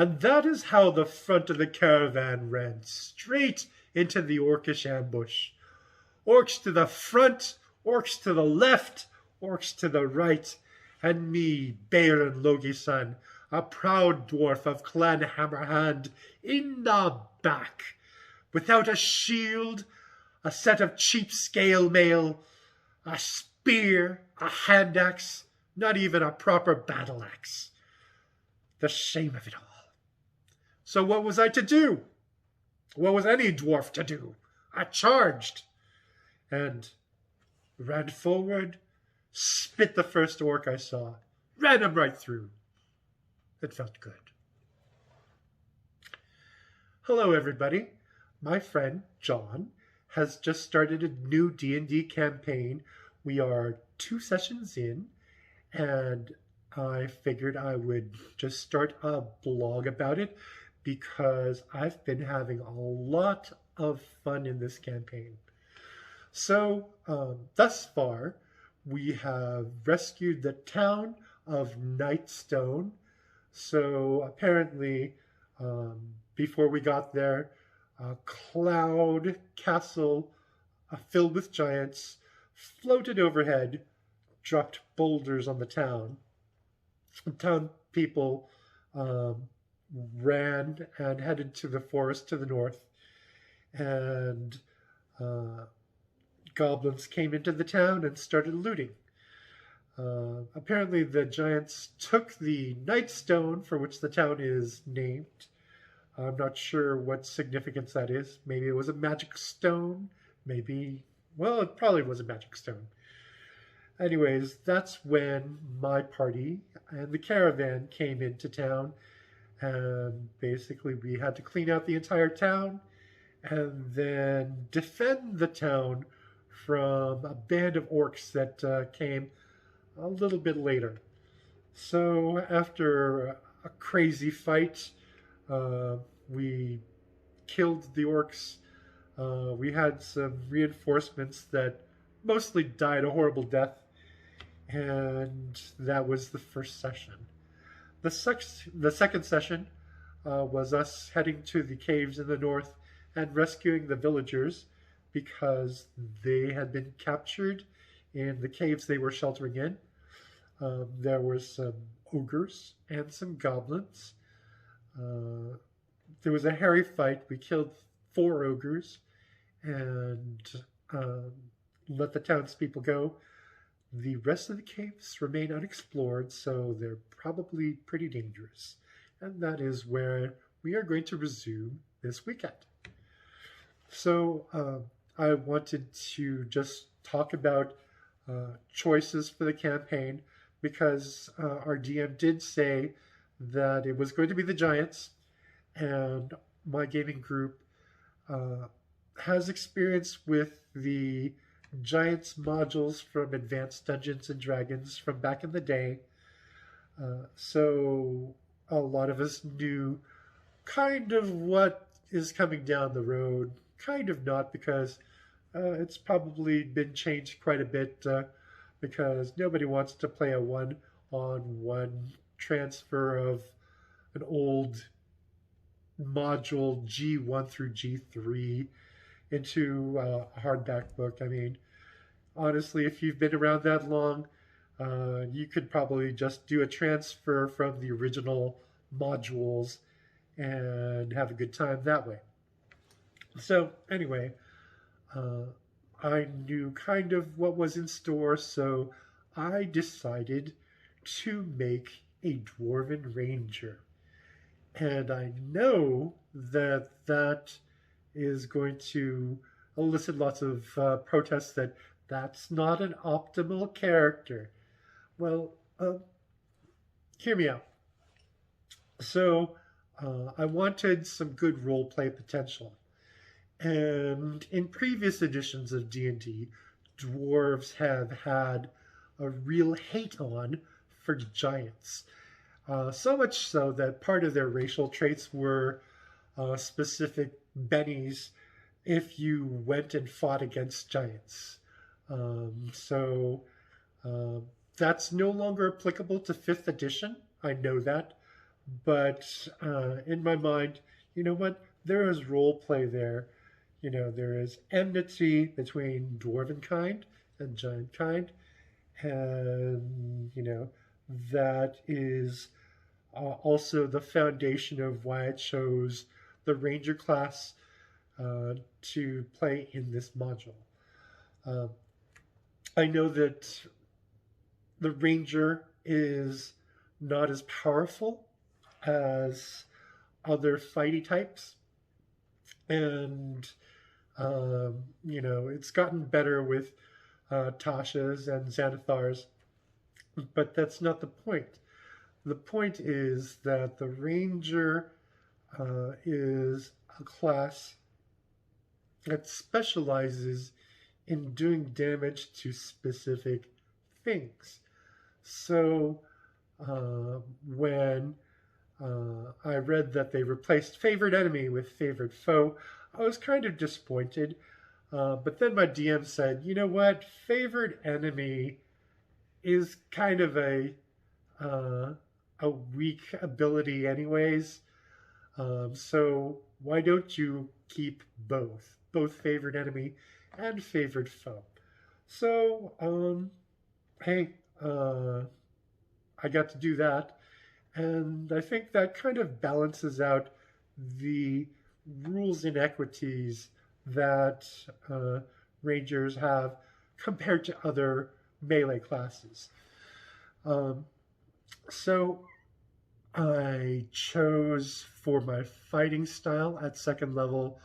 And that is how the front of the caravan ran straight into the orcish ambush. Orcs to the front, orcs to the left, orcs to the right, and me, Balin Logisan, a proud dwarf of Clan Hammerhand, in the back, without a shield, a set of cheap scale mail, a spear, a hand axe, not even a proper battle axe. The shame of it all. So what was I to do? What was any dwarf to do? I charged and ran forward, spit the first orc I saw, ran him right through. It felt good. Hello, everybody. My friend John has just started a new D&D campaign. We are 2 sessions in, and I figured I would just start a blog about it because I've been having a lot of fun in this campaign. So, thus far, we have rescued the town of Nightstone. So, apparently, before we got there, a cloud castle filled with giants floated overhead, dropped boulders on the town. The town people ran and headed to the forest to the north, and goblins came into the town and started looting. Apparently, the giants took the Nightstone, for which the town is named. I'm not sure what significance that is. Maybe it was a magic stone. Maybe, well, it probably was a magic stone. Anyways, that's when my party and the caravan came into town, and basically we had to clean out the entire town and then defend the town from a band of orcs that came a little bit later. So after a crazy fight, we killed the orcs. We had some reinforcements that mostly died a horrible death, and that was the first session. The second session was us heading to the caves in the north and rescuing the villagers because they had been captured in the caves they were sheltering in. There were some ogres and some goblins. There was a hairy fight. We killed 4 ogres and let the townspeople go. The rest of the caves remain unexplored, so they're probably pretty dangerous. And that is where we are going to resume this weekend. So I wanted to just talk about choices for the campaign because our DM did say that it was going to be the giants, and my gaming group has experience with the Giants modules from Advanced Dungeons and Dragons from back in the day. So a lot of us knew kind of what is coming down the road, kind of not, because it's probably been changed quite a bit because nobody wants to play a one-on-one transfer of an old module G1 through G3 into a hardback book. I mean, honestly, if you've been around that long, you could probably just do a transfer from the original modules and have a good time that way. So anyway, I knew kind of what was in store, so I decided to make a Dwarven Ranger. And I know that that is going to elicit lots of protests that that's not an optimal character. Well, hear me out. So I wanted some good roleplay potential. And in previous editions of D&D, dwarves have had a real hate-on for giants. So much so that part of their racial traits were specific bennies if you went and fought against giants. That's no longer applicable to 5th edition. I know that. But in my mind, you know what? There is role play there. There is enmity between dwarven kind and giant kind, and that is also the foundation of why I chose the ranger class to play in this module. Uh, I know that the ranger is not as powerful as other fighty types, and it's gotten better with Tasha's and Xanathar's, but that's not the point. The point is that the ranger is a class that specializes in doing damage to specific things. So when I read that they replaced favorite enemy with favorite foe, I was kind of disappointed. But then my DM said, you know what? Favorite enemy is kind of a weak ability, anyways. So why don't you keep both favorite enemy and favorite foe? So, hey, I got to do that. And I think that kind of balances out the rules inequities that Rangers have compared to other melee classes. Um, so I chose for my fighting style at second level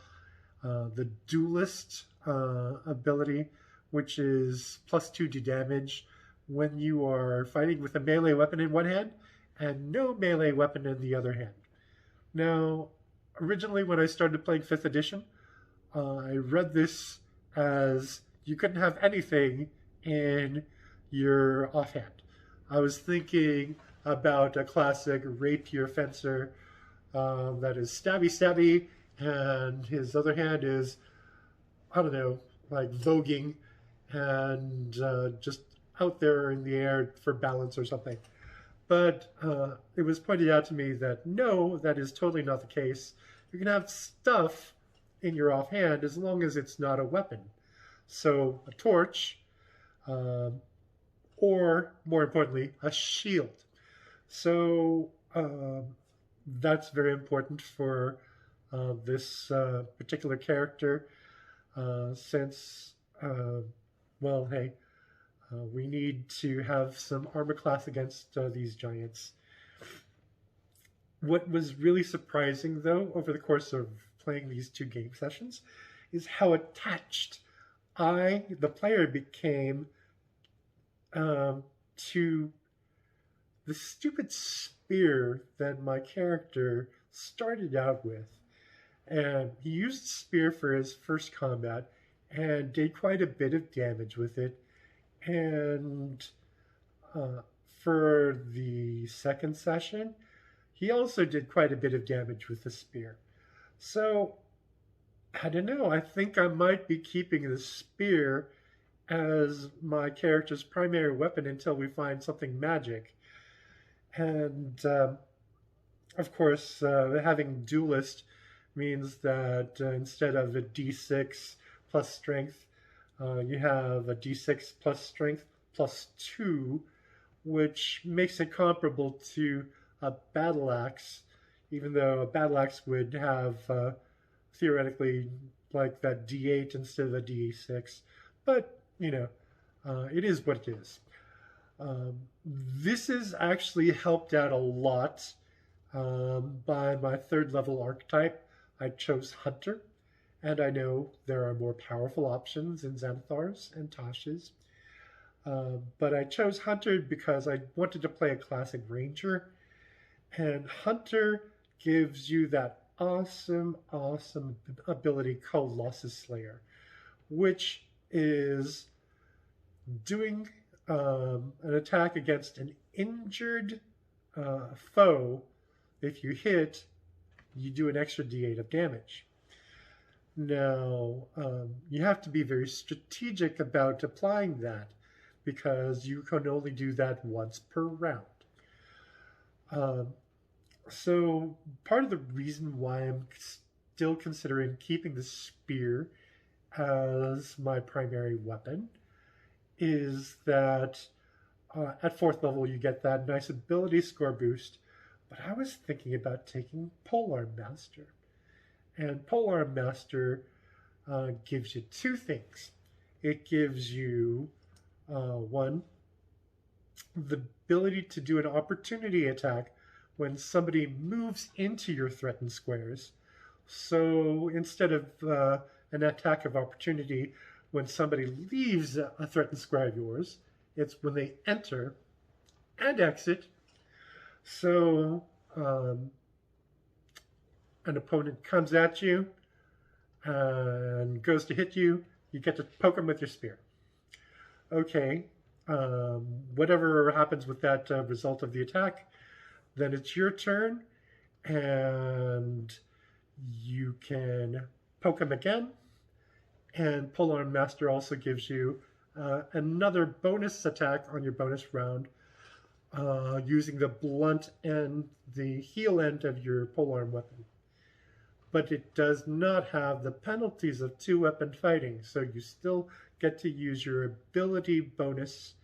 the duelist ability, which is +2 to damage when you are fighting with a melee weapon in one hand and no melee weapon in the other hand. Now, originally when I started playing 5th edition, I read this as you couldn't have anything in your offhand. I was thinking about a classic rapier fencer that is stabby stabby, and his other hand is, I don't know, like voguing and just out there in the air for balance or something. But it was pointed out to me that no, that is totally not the case. You can have stuff in your offhand as long as it's not a weapon. So a torch, or more importantly, a shield. So that's very important for this particular character, since, well, hey, we need to have some armor class against these giants. What was really surprising, though, over the course of playing these 2 game sessions, is how attached I, the player, became to the stupid spear that my character started out with. And he used spear for his first combat and did quite a bit of damage with it. And for the second session, he also did quite a bit of damage with the spear. So, I don't know, I think I might be keeping the spear as my character's primary weapon until we find something magic. And of course, having duelist means that instead of a d6 plus strength, you have a d6 plus strength plus 2, which makes it comparable to a battle axe, even though a battle axe would have theoretically like that d8 instead of a d6. But, it is what it is. This is actually helped out a lot by my 3rd level archetype. I chose Hunter, and I know there are more powerful options in Xanathar's and Tasha's. But I chose Hunter because I wanted to play a classic Ranger, and Hunter gives you that awesome ability called Losses Slayer, which is doing an attack against an injured foe. If you hit, you do an extra d8 of damage. Now, you have to be very strategic about applying that, because you can only do that once per round. So part of the reason why I'm still considering keeping the spear as my primary weapon is that at fourth level you get that nice ability score boost. But I was thinking about taking Polearm Master. And Polearm Master gives you two things. It gives you, one, the ability to do an opportunity attack when somebody moves into your threatened squares. So instead of an attack of opportunity when somebody leaves a threatened square of yours, it's when they enter and exit. So an opponent comes at you and goes to hit you, you get to poke them with your spear. Okay, whatever happens with that result of the attack, then it's your turn, and you can poke them again. And Polearm Master also gives you another bonus attack on your bonus round using the blunt and the heel end of your polearm weapon. But it does not have the penalties of two-weapon fighting, so you still get to use your ability bonus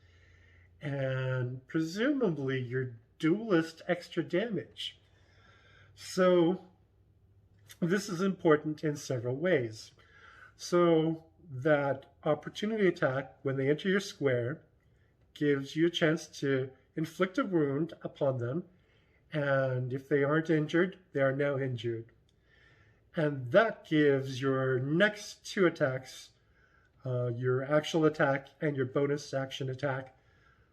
and presumably your duelist extra damage. So this is important in several ways. So that opportunity attack when they enter your square gives you a chance to inflict a wound upon them, and if they aren't injured, they are now injured. And that gives your next two attacks, your actual attack and your bonus action attack,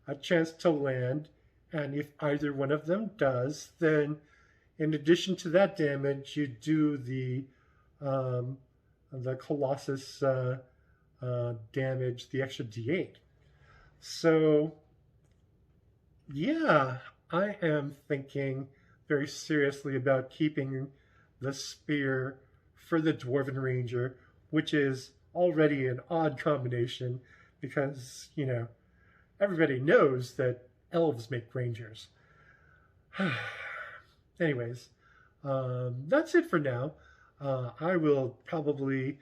a chance to land. And if either one of them does, then in addition to that damage, you do the Colossus damage, the extra D8. So, yeah, I am thinking very seriously about keeping the spear for the Dwarven Ranger, which is already an odd combination because, you know, everybody knows that elves make rangers. Anyways, that's it for now. I will probably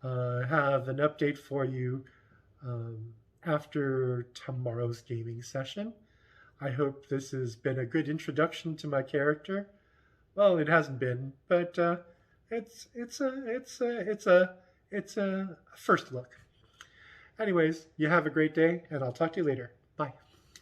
have an update for you after tomorrow's gaming session. I hope this has been a good introduction to my character. Well, it hasn't been, but it's a first look. Anyways, you have a great day, and I'll talk to you later. Bye.